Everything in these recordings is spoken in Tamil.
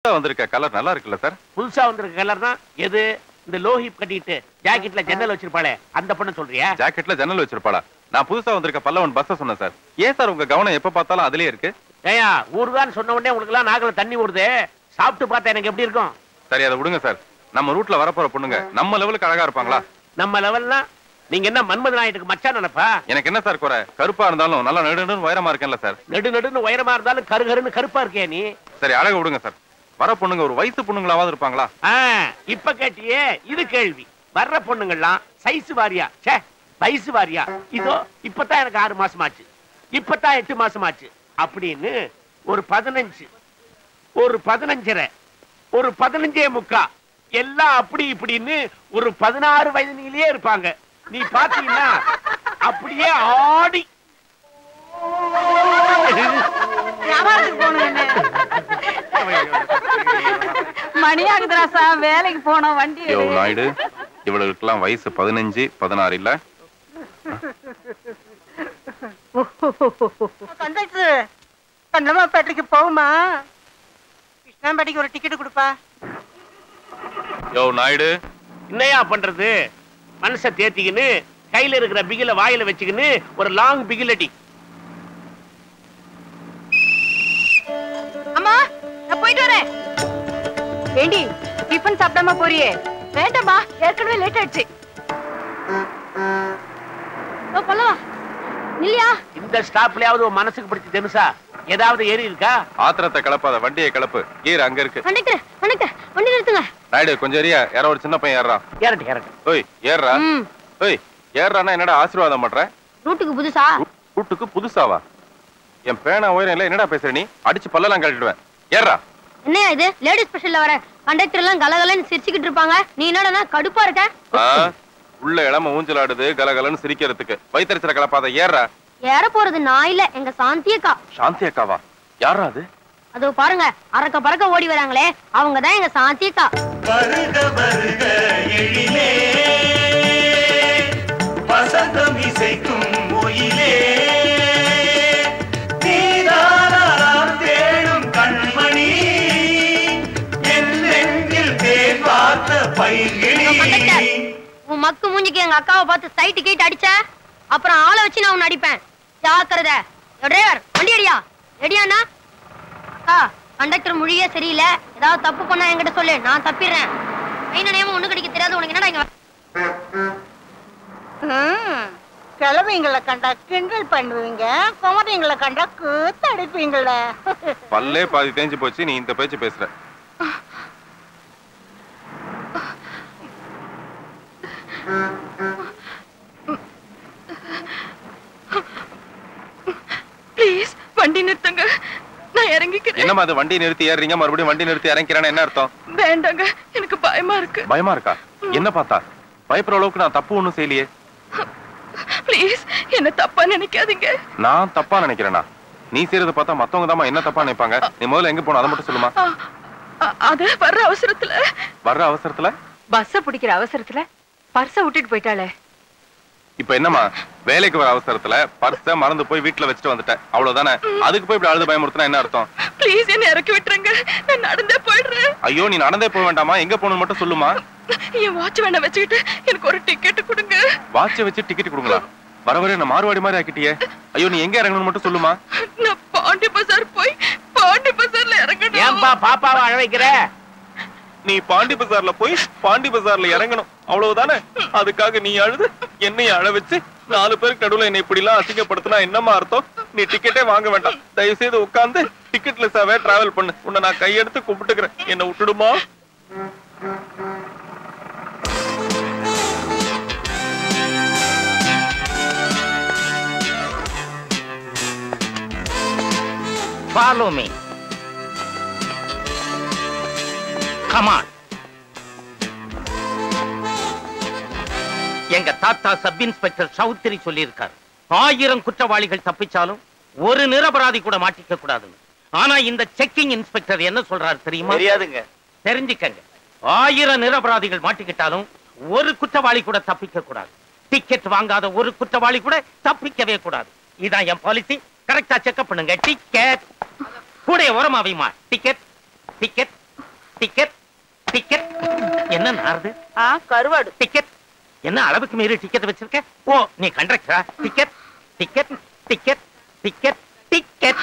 வந்திருக்க கலர் நல்லா இருக்குல்ல சார்? புதுசா வந்திருக்க கலர் தான் எது? இந்த லோஹிப் கட்டிட்டு ஜாக்கெட்ல ஜன்னல் வச்சிருப்பாளே அந்த பொண்ணு சொல்றியா? ஜாக்கெட்ல ஜன்னல் வச்சிருப்பாளா? நான் புதுசா வந்திருக்க பல்லவன் பஸ் சொன்னேன் சார். ஏன் சார் உங்க கவனம் எப்ப பார்த்தாலும் அதுலயே இருக்கு? ஏயா ஊர்தான் சொன்ன உடனே உங்களுக்கு எல்லாம் நாக்குல தண்ணி ஊறுது. சாப்பிட்டு பார்த்தா எனக்கு எப்படி இருக்கும்? சரி அதை விடுங்க சார். நம்ம ரூட்ல வரப்போற பொண்ணுங்க நம்ம லெவலுக்கு அழகா இருப்பாங்களா? நம்ம லெவல்னா நீங்க என்ன மன்மத நாயட்டுக்கு மச்சான் நினைப்பா? எனக்கு என்ன சார் குறை? கருப்பா இருந்தாலும் நல்லா நெடுன்னு உயரமா இருக்கேன்ல சார். நெடுன்னு உயரமா இருந்தாலும் கருகருன்னு கருப்பா இருக்கே நீ. சரி அழக விடுங்க சார். வர பொண்ணுங்க ஒரு வயசு பொண்ணுங்களாவது இருப்பாங்களா? இப்ப கேட்டியே இது கேள்வி. வர்ற பொண்ணுங்கள்லாம் சைஸ் வாரியா வயசு வாரியா இதோ இப்பதான் எனக்கு 6 மாசம் ஆச்சு, இப்பதான் 8 மாசம் ஆச்சு அப்படின்னு ஒரு 15 ஒரு 15.5 ஒரு 15.75 எல்லாம் அப்படி இப்படின்னு ஒரு 16 வயதிலேயே இருப்பாங்க. நீ பாத்தீங்கன்னா அப்படியே ஆடி மணி ஆகுதுராசா, வேலைக்கு போனோம். வண்டி நாயுடு இவளுக்கெல்லாம் வயசு 15 16 இல்ல? கண்டமாப்பேட்டைக்கு போகுமா? கிருஷ்ணாம்பேட்டைக்கு ஒரு டிக்கெட் கொடுப்பா. யோ நாயுடு, என்னையா பண்றது? மனச தேத்திக்கின்னு கையில இருக்கிற பிகில வாயில வச்சுக்கின்னு ஒரு லாங் பிகில் அடி. அம்மா நான் போயிட்டு வரேன். ஏண்டி டிஃபன் சாப்பிடாம போறியே? வேண்டாமா, ஏற்கனவே லேட் ஆயிடுச்சு. பல்லவா இல்லையா? இந்த ஸ்டாப்லயாவது உன் மனசுக்கு பிடிச்ச தெனுசா ஏதாவது ஏறி இருக்கா? ஆத்திரத்தை கிளப்பாத, வண்டியை கிளப்பு. கீர் அங்க இருக்கு. வண்டி நிறுத்துங்க. நாயுடு கொஞ்சம் ஏறியா. யாரோ ஒரு சின்ன பையன் ஏறா. ஏறட்டு. ஓய் ஏறா. ஓய் ஏறானா என்னடா ஆசீர்வாதம் பண்ற? ரூட்டுக்கு புதுசா? ரூட்டுக்கு புதுசாவா? என் பேனா உயரம் இல்ல, என்னடா பேசுற நீ? அடிச்சு பல்லெல்லாம் கழட்டிடுவேன். ஏறா. என்னையா இது? லேடி ஸ்பெஷல்ல வர கண்டக்டர் எல்லாம் கலகலன்னு சிரிச்சுக்கிட்டு இருப்பாங்க, நீ என்னடா கடுப்பா இருக்க? உள்ள இளம ஊஞ்சலாடுது கலகலன்னு சிரிக்கிறதுக்கு. வயிற்றுச்சல கலப்பாத. ஏறா. ஏற போறது நான் இல்ல, எங்க சாந்தி அக்கா. சாந்தி அக்காவா? யாரா அது? அதோ பாருங்க, அரக்க பறக்க ஓடி வராங்களே, அவங்கதான் எங்க சாந்தி அக்கா. வருக வருக எழிலே, வசந்தம் இசைக்கும் ஒயிலே, நீதானாம் தேடும் கண்மணி, என் நெஞ்சில் தேன் பார்த்த பைங்கிளி. உன் மக்கு மூஞ்சிக்கு எங்க அக்காவை பார்த்து சைட்டு கேட்டு அடிச்ச அப்புறம் ஆளை வச்சு நான் உன்னை அடிப்பேன். ஜாக்கிரதை. டிரைவர் வண்டி அடியா. ரெடியாண்ணா? அக்கா கண்டக்டர் மொழியே சரியில்லை, ஏதாவது தப்பு பண்ணா என்கிட்ட சொல்லு, நான் தப்பிடுறேன். மெயின் நேரம் ஒண்ணு கிடைக்க தெரியாது உனக்கு. என்னடா இங்க கிளம்பிங்களை கண்டா கிண்டல் பண்ணுவீங்க, குமரிங்களை கண்டா கூத்து அடிப்பீங்கள. பல்லே பாதி தேஞ்சு போச்சு, நீ இந்த பேச்சு பேசுற. ப்ளீஸ் வண்டி நிறுத்துங்க, நான் இறங்கிக்கிறேன். என்னமா அது? வண்டி நிறுத்தி ஏறீங்க, மறுபடியும் வண்டி நிறுத்தி இறங்கிறேன்னு என்ன அர்த்தம்? வேண்டாங்க, எனக்கு பயமா இருக்கு. பயமா இருக்கா? என்ன பார்த்தா? பயப்படுற அளவுக்கு நான் தப்பு ஒண்ணும் செய்யலையே. ப்ளீஸ் என்ன தப்பா நினைக்காதீங்க. நான் தப்பா நினைக்கிறேனா? நீ செய்யறத பார்த்தா மத்தவங்க தான் என்ன தப்பா நினைப்பாங்க. நீ முதல்ல எங்க போன அதை மட்டும் சொல்லுமா. அது வர்ற அவசரத்துல. வர்ற அவசரத்துல? பஸ்ஸ பிடிக்கிற அவசரத்துல பர்ஸ விட்டுட்டு போயிட்டாளே. இப்ப என்னமா, வேலைக்கு வர அவசரத்துல பர்ஸ மறந்து போய் வீட்டுல வச்சுட்டு வந்துட்டேன், அவ்வளவுதானே? அதுக்கு போய் இப்படி அழுது பயமுறுத்தினா என்ன அர்த்தம்? ப்ளீஸ் என்ன இறக்கி விட்டுருங்க, நான் நடந்தே போயிடுறேன். ஐயோ நீ நடந்தே போக வேண்டாமா, எங்க போகணும்னு மட்டும் சொல்லுமா. என் வாட்ச் வேணா வச்சுக்கிட்டு எனக்கு ஒரு டிக்கெட் கொடுங்க. வாட்சை வச்சு டிக்கெட் கொடுங்களா? வர வர என்ன மாறுவாடி மாதிரி ஆக்கிட்டியே. ஐயோ நீ எங்க இறங்கணும்னு மட்டும் சொல்லுமா. நான் பாண்டி பஜார் போய் பாண்டி பஜார்ல இறங்கணும். ஏன்பா பாப்பாவை அழ வைக்கிற? நீ பாண்டி பஜார்ல போய் பாண்டி பஜார்ல இறங்கணும், அவ்வளவுதானே? அதுக்காக நீ அழுது என்னைய அழ வச்சு 4 பேருக்கு நடுவுல என்னை இப்படி எல்லாம் அசிங்கப்படுத்தினா என்னமா அர்த்தம்? நீ டிக்கெட்டே வாங்க வேண்டாம், தயவு செய்து உட்கார்ந்து டிக்கெட்லெஸ்ஸாவே டிராவல் பண்ணு. உன்னை நான் கையெடுத்து கும்பிட்டுக்கிறேன், என்ன விட்டுடுமா. Follow me. Come on. எங்க தாத்தா சப் இன்ஸ்பெக்டர் சௌத்ரி சொல்லியிருக்காரு, 1000 குற்றவாளிகள் தப்பிச்சாலும் ஒரு நிரபராதி கூட மாட்டிக்க கூடாதுன்னு. ஆனா இந்த செக்கிங் இன்ஸ்பெக்டர் என்ன சொல்றாரு தெரியுமா? தெரியாதுங்க. தெரிஞ்சுக்கங்க. 1000 நிரபராதிகள் மாட்டிக்கிட்டாலும் ஒரு குற்றவாளி கூட தப்பிக்க கூடாது. டிக்கெட் வாங்காத ஒரு குற்றவாளி கூட தப்பிக்கவே கூடாது. இதான் என் பாலிசி. கரெக்டா செக்அப் பண்ணுங்க. டிக்கெட் கூட ஓரமா வைமா. டிக்கெட் டிக்கெட் ஆறுது? கருவாடு. டிக்கெட் என்ன அளவுக்கு மீறி டிக்கெட் வச்சிருக்க? ஓ, நீ கண்டக்டரா? Ticket ticket ticket ticket ticket.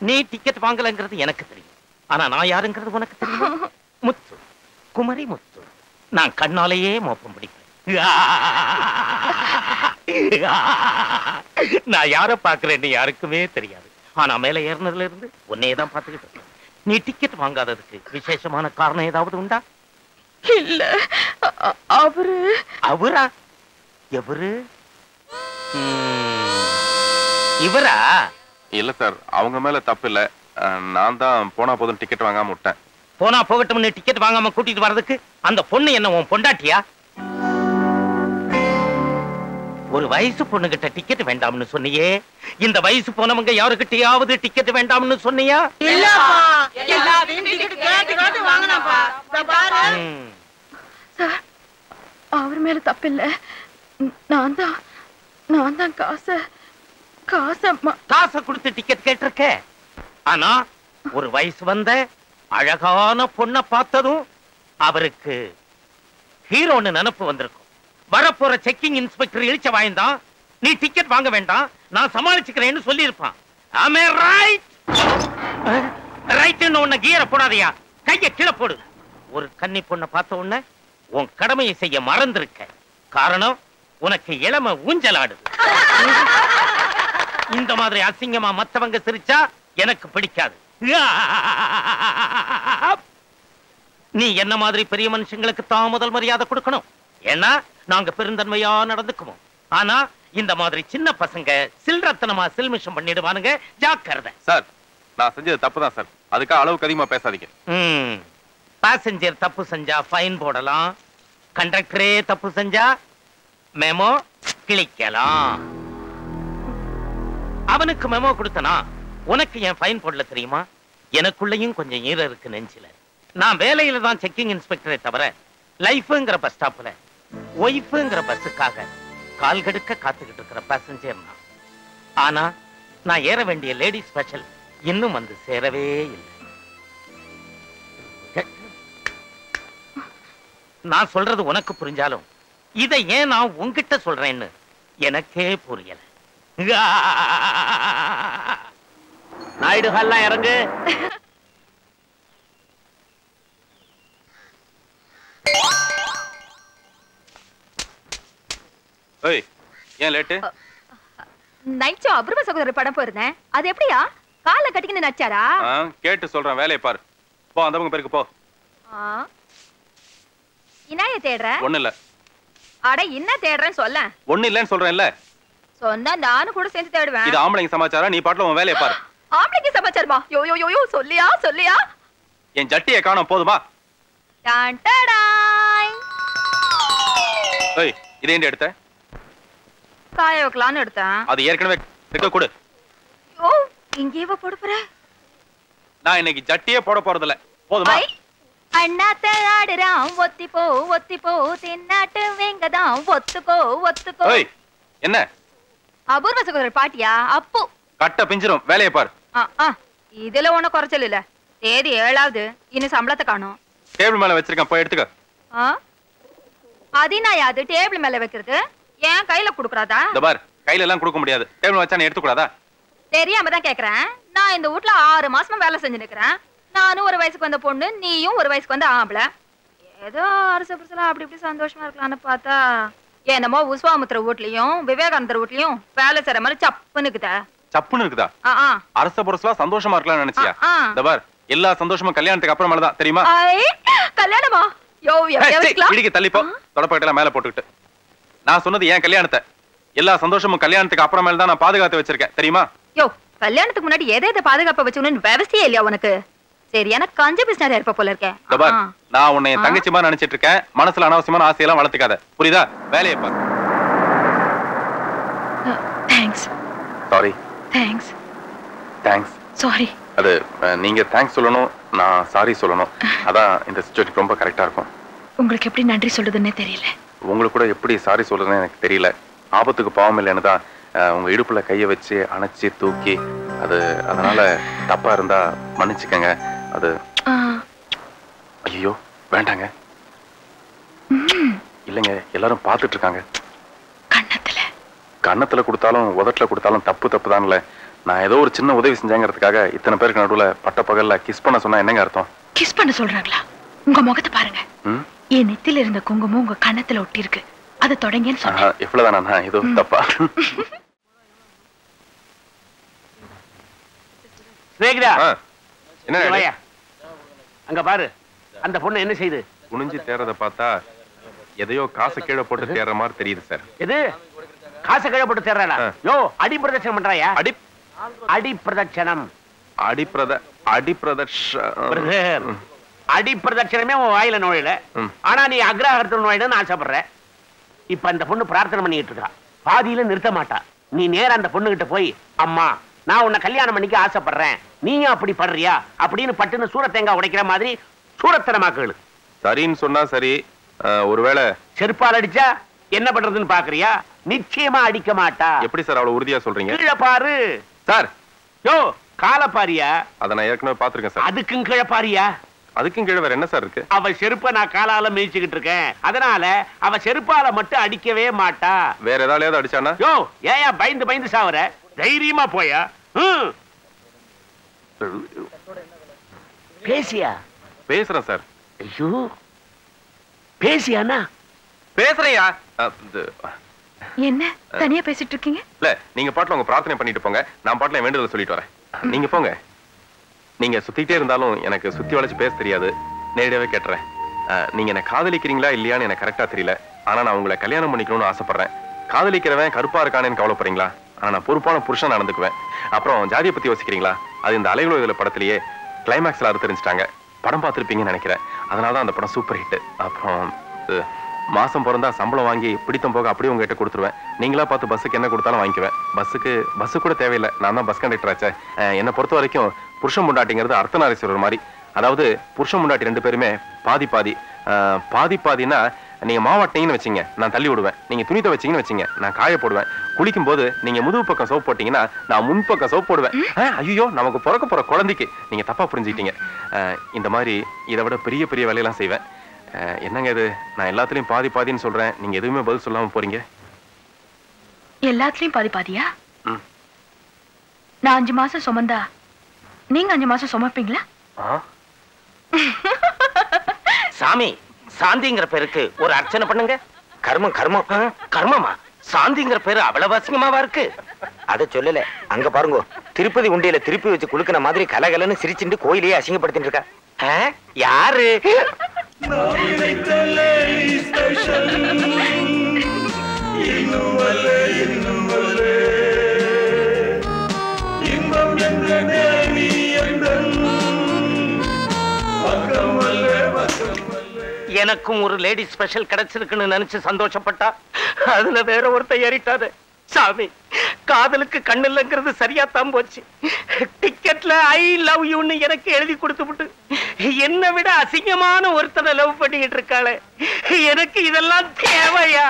நீ டிக்கெட் வாங்கலங்கிறது எனக்கு தெரியும். ஆனா நான் யாருங்கிறது உனக்கு தெரியும். முத்து, குமரி முத்து. நான் கண்ணாலேயே மோப்பம் பிடிப்பேன். நான் யார பாக்குறேன்னு யாருக்குமே தெரியாது. ஆனா மேல ஏறினதுல இருந்து உன்னையதான் பாத்துக்கிட்டு இருக்கேன். நீ டிக்கெட் வாங்காததுக்கு விசேஷமான காரணம் ஏதாவது உண்டா? இல்ல, அவரு. அவரா? எவரு? இவரா? இல்ல சார், அவங்க மேல தப்பு இல்ல. நான் தான் போனா போதும் டிக்கெட் வாங்காம விட்டேன். போனா போகட்டும் டிக்கெட் வாங்காம கூட்டிட்டு வர்றதுக்கு அந்த பொண்ணு என்ன உன் பொண்டாட்டியா? ஒரு வயசு பொண்ணுகிட்ட டிக்கெட் வேண்டாம்னு சொன்னியே, இந்த வயசு போனவங்க யாருக்கிட்டையாவது டிக்கெட் வேண்டாம்னு சொன்னியா? அவர் மேல தப்பில்ல. நான் தான் காசை கொடுத்து டிக்கெட் கேட்டிருக்க. ஆனா ஒரு வயசு வந்த அழகான பொண்ணை பார்த்ததும் அவருக்கு ஹீரோன்னு நினைப்பு வந்திருக்கும். வரப்போற செக்கிங் இன்ஸ்பெக்டர் இழிச்ச வாய்ந்தான், நீ டிக்கெட் வாங்க வேண்டாம், நான் சமாளிச்சுக்கிறேன்னு சொல்லி இருப்பான். ஆமே ரைட்? ரைட்னு உன்னை கீரை போடாதையா, கைய கீழே போடு. ஒரு கன்னி பொண்ணை பார்த்த உடனே உன் கடமையை செய்ய மறந்திருக்க. காரணம், உனக்கு இளம ஊஞ்சலாடுது. இந்த மாதிரி அசிங்கமா மத்தவங்க சிரிச்சா எனக்கு பிடிக்காது. நீ என்ன மாதிரி பெரிய மனுஷங்களுக்கு தான் முதல் மரியாதை கொடுக்கணும். ஏன்னா நாங்க பெருந்தன்மையா நடந்துக்குவோம். ஆனா இந்த மாதிரி சின்ன பசங்க சில்ரத்தனமா சில்மிஷம் பண்ணிடுவானுங்க, ஜாக்கிரதை. சார், நான் செஞ்சது தப்புதான் சார், அதுக்காக அளவுக்கு அதிகமா பேசாதீங்க. பாசஞ்சர் தப்பு செஞ்சா ஃபைன் போடலாம், கண்டக்டரே தப்பு செஞ்சா மெமோ கிளிக்கலாம். அவனுக்கு மெமோ கொடுத்தனா உனக்கு என் ஃபைன் போடல தெரியுமா? எனக்குள்ளேயும் கொஞ்சம் ஈர இருக்கு நெஞ்சில. நான் வேலையில தான் செக்கிங் இன்ஸ்பெக்டரை தவிர லைஃப்ங்கிற பஸ் ஸ்டாப்ல ஒய்ஃப்ங்கிற பஸ்ஸுக்காக கால் கடுக்க காத்துக்கிட்டு இருக்கிற பாசஞ்சர் நான். ஆனா நான் ஏற வேண்டிய லேடி ஸ்பெஷல் இன்னும் வந்து சேரவே இல்லை. நான் சொல்றது உனக்கு புரிஞ்சாலும் இதை ஏன் நான் உன்கிட்ட சொல்றேன்னு எனக்கே புரியல. நாயுடுகள்லாம் இறங்கு. ஏய், ஏன் லேட்டு? நைட் ஷோ அபூர்வ சகோதரர் படம் போயிருந்தேன். அது எப்படியா? காலை கட்டிக்கின்னு நச்சாரா? கேட்டு சொல்றேன், வேலையை பாரு. போ, அந்த பக்கம் பேருக்கு போ. இனாய தேடுற? ஒண்ணு இல்ல. அட என்ன தேடுறேன்னு சொல்ல. ஒண்ணு இல்லன்னு சொல்றேன்ல. சொன்னா நானும் கூட சேர்ந்து தேடுவேன். இது ஆம்பளைங்க சமாச்சாரம், நீ பாட்டுல உன் வேலையை பாரு. ஆம்பளைங்க சமாச்சாரமா? யோ யோ யோ சொல்லியா சொல்லியா? என் ஜட்டியை காணோம், போதுமா? டான் டடாய். ஏய், இதை ஏன் எடுத்த? காய வைக்கலாம்னு எடுத்தேன். அது ஏற்கனவே இருக்க கொடு. ஓ, இங்கேவா போட போற? நான் இன்னைக்கு ஜட்டியே போட போறது இல்ல, போதுமா? அண்ணாத்த ஆடுறான், ஒத்தி போ தென்னாட்டு வெங்கதான், ஒத்துக்கோ ஒத்துக்கோ. ஏய், என்ன? அபூர்வ சகோதரர் பாட்டியா? அப்பு கட்ட பிஞ்சிரும், வேலையை பாரு. இதுல ஒண்ணும் குறைச்சல் இல்ல. தேதி 7வது, இன்னும் சம்பளத்தை காணும். டேபிள் மேல வச்சிருக்கேன், போய் எடுத்துக்க. அது டேபிள் மேல வைக்கிறது ஏன் கையில குடுக்குறாதா? இந்த பார், கையில எல்லாம் கொடுக்க முடியாது, டேபிள் வச்சா நீ எடுத்து கூடாதா? தெரியாம தான் கேக்குறேன். நான் இந்த வீட்ல 6 மாசமா வேலை செஞ்சு நிக்கிறேன். நானும் ஒரு வயசுக்கு வந்த பொண்ணு, நீயும் ஒரு வயசுக்கு வந்த ஆம்பளை. ஏதோ அரசு புருஷலா அப்படி இப்படி சந்தோஷமா இருக்கலாம்னு பார்த்தா என்னமோ விஸ்வாமித்திர வீட்லயும் விவேகானந்தர் வீட்லயும் வேலை செய்யற மாதிரி சப்புன்னுக்குதா. சப்புன்னு இருக்குதா? அரச புருஷலா சந்தோஷமா இருக்கலாம்னு நினைச்சியா? இந்த பார், எல்லா சந்தோஷமும் கல்யாணத்துக்கு அப்புறமேல தான், தெரியுமா? கல்யாணமா? யோ, இடிக்கு தள்ளிப்போ, தொடப்பக்கட்டெல்லாம் மேல போட்டுக்கிட்டு. நான் சொன்னது ஏன் கல்யாணத்தை, எல்லா சந்தோஷமும் கல்யாணத்துக்கு அப்புறமேல தான் நான் பாதுகாத்து வச்சிருக்கேன், தெரியுமா? யோ, கல்யாணத்துக்கு முன்னாடி எதை பாதுகாப்ப வச்சுக்கணும்னு விவசாயம் இல்லையா உனக்கு? சரியான கஞ்ச பிசினாரியா இருப்ப போல இருக்கேன். நான் உன்னை என் தங்கச்சி மாதிரி நினைச்சிட்டு இருக்கேன். மனசுல அனாவசியமான ஆசையெல்லாம் வளர்த்துக்காத, புரியுதா? வேலையை பாரு. Thanks. Sorry. Thanks. Thanks. Sorry. அது நீங்க தேங்க்ஸ் சொல்லணும், நான் சாரி சொல்லணும். அதான் இந்த சிச்சுவேஷன் ரொம்ப கரெக்டா இருக்கும். உங்களுக்கு எப்படி நன்றி சொல்றதுன்னே தெரியல. உங்களுக்கு கூட எப்படி சாரி சொல்றதுன்னு எனக்கு தெரியல. ஆபத்துக்கு பாவம் இல்லைன்னு தான் உங்க இடுப்புல கைய வச்சு அணைச்சி தூக்கி, அது அதனால தப்பா இருந்தா மன்னிச்சுக்கங்க. அது ஐயோ வேண்டாங்க. இல்லைங்க, எல்லாரும் பார்த்துட்டு இருக்காங்க. கன்னத்துல கொடுத்தாலும் உதட்டுல கொடுத்தாலும் தப்பு தான்ல. நான் ஏதோ ஒரு சின்ன உதவி செஞ்சாங்கிறதுக்காக இத்தனை பேருக்கு நடுவுல பட்ட பகல்ல கிஸ் பண்ண சொன்னா என்னங்க அர்த்தம்? கிஸ் பண்ண சொல்றாங்களா? உங்க முகத்தை பாருங்க. என் நெத்தில இருந்த குங்குமம் உங்க கன்னத்துல ஒட்டி இருக்கு. அதை தொடங்கன்னு சொன்னேன். இவ்வளவுதானா? ஏதோ தப்பா? என்ன அங்க பாரு, அந்த பொண்ணு என்ன செய்யுது? குனிஞ்சு தேறத பார்த்தா எதையோ காசு கீழே போட்டு தேற மாதிரி தெரியுது சார். எது காசு கீழே போட்டு தேறாளா? யோ, அடி பிரதட்சணம் பண்றாயா? அடி பிரதட்சணம். அடி பிரதட்சணமே உன் வாயில நுழையல. ஆனா நீ அக்ரஹாரத்தில் நுழையணும்னு ஆசைப்படுற. இப்ப அந்த பொண்ணு பிரார்த்தனை பண்ணிட்டு இருக்கா. பாதியில நிறுத்த மாட்டா. நீ நேரா அந்த பொண்ணு கிட்ட போய், அம்மா நான் உன்னை கல்யாணம் பண்ணிக்க ஆசைப்படுறேன், நீயும் அப்படி படுறியா அப்படின்னு பட்டுன்னு சூரத்தேங்காய் உடைக்கிற மாதிரி சூரத்தனமாக்கள். சரின்னு சொன்னா சரி. ஒருவேளை செருப்பால் அடிச்சா என்ன பண்றதுன்னு பாக்குறியா? நிச்சயமா அடிக்க மாட்டா. எப்படி சார் அவ்வளவு உறுதியா சொல்றீங்க? கீழே பாரு சார். யோ, கால பாரியா? அத நான் ஏற்கனவே பாத்துருக்கேன் சார். அதுக்கும் கீழே பாரியா? அதுக்கும் கீழே வேற என்ன சார் இருக்கு? அவ செருப்ப நான் காலால மிதிச்சுக்கிட்டு இருக்கேன். அதனால அவ செருப்பால மட்டும் அடிக்கவே மாட்டா. வேற ஏதாவது அடிச்சானா? யோ, ஏன் பயந்து சாவற? தைரியமா போயா. பேசியா? பேசுறேன் சார். ஐயோ, பேசியானா? பேசுறையா? என்ன தனியா பேசிட்டு இருக்கீங்க? இல்ல, நீங்க பாட்டுல உங்க பிரார்த்தனை பண்ணிட்டு போங்க. நான் பாட்டுல வேண்டுதல் சொல்லிட்டு வரேன். நீங்க போங்க. நீங்க சுத்திட்டே இருந்தாலும் எனக்கு சுத்தி வளைச்சு பேச தெரியாது. நேரடியாவே கேட்டுறேன். நீங்க என்ன காதலிக்கிறீங்களா இல்லையான்னு எனக்கு கரெக்டா தெரியல. ஆனா நான் உங்களை கல்யாணம் பண்ணிக்கணும்னு ஆசைப்படுறேன். காதலிக்கிறவன் கருப்பா இருக்கானேன்னு கவலைப்படுறீங்களா? ஆனா நான் பொறுப்பான புருஷன் நடந்துக்குவேன். அப்புறம் ஜாதியை பத்தி யோசிக்கிறீங்களா? அது இந்த அலைகளோ இதுல படத்திலேயே கிளைமேக்ஸ்ல அது தெரிஞ்சிட்டாங்க. படம் பார்த்துருப்பீங்கன்னு நினைக்கிறேன். அதனாலதான் அந்த படம் சூப்பர் ஹிட். அப்புறம் மாசம் பிறந்தா சம்பளம் வாங்கி பிடித்தம் போக அப்படியே உங்ககிட்ட கொடுத்துருவேன். நீங்களா பார்த்து பஸ்ஸுக்கு என்ன கொடுத்தாலும் வாங்கிக்குவேன். பஸ்ஸு கூட தேவையில்லை. நான் தான் பஸ் கண்டக்டர் ஆச்சே. என்னை பொறுத்த வரைக்கும் புருஷன் முண்டாட்டிங்கிறது அர்த்தநாரீஸ்வரர் மாதிரி. அதாவது புருஷன் முண்டாட்டி 2 பேருமே பாதினா நீங்க மாவாட்டிங்கன்னு வச்சீங்க, நான் தள்ளி விடுவேன். நீங்க துணி துவைச்சீங்கன்னு வச்சீங்க, நான் காய போடுவேன். குளிக்கும் போது நீங்க முதுகு பக்கம் சோப் போட்டீங்கன்னா நான் முன்பக்கம் சோப் போடுவேன். ஐயோ, நமக்கு பிறக்க போற குழந்தைக்கு நீங்க தப்பா புரிஞ்சுக்கிட்டீங்க. இந்த மாதிரி இதை விட பெரிய பெரிய வேலையெல்லாம் செய்வேன். என்னங்க இது? நான் எல்லாத்துலயும் பாதின்னு சொல்றேன். நீங்க எதுவுமே பதில் சொல்லாம போறீங்க. எல்லாத்துலயும் பாதியா? நான் 5 மாசம் சுமந்தா நீங்க 5 மாசம் சுமப்பீங்களா? சாமி, சாந்திங்கிற பேருக்கு ஒரு அர்ச்சனை பண்ணுங்க. கர்மமா? சாந்திங்கிற பேரு அவ்வளவு அசிங்கமாவா இருக்கு? அத சொல்லல. அங்க பாருங்க, திருப்பதி உண்டியில திருப்பி வச்சு குலுக்கின மாதிரி கலகலன்னு சிரிச்சுட்டு கோயிலையே அசிங்கப்படுத்திட்டு இருக்கா. யாரு? எனக்கும் ஒரு லேடி ஸ்பெஷல் கிடைச்சிருக்குன்னு நினைச்சு சந்தோஷப்பட்டா அதுல வேற ஒருத்தர் ஏறிட்டாரு. சாமி, காதலுக்கு கண்ணு இல்லைங்கிறது சரியாத்தான் போச்சு. டிக்கெட்ல ஐ லவ் யூன்னு எனக்கு எழுதி கொடுத்துவிட்டு என்னை விட அசிங்கமான ஒருத்தனை லவ் பண்ணிட்டு இருக்காளே. எனக்கு இதெல்லாம் தேவையா?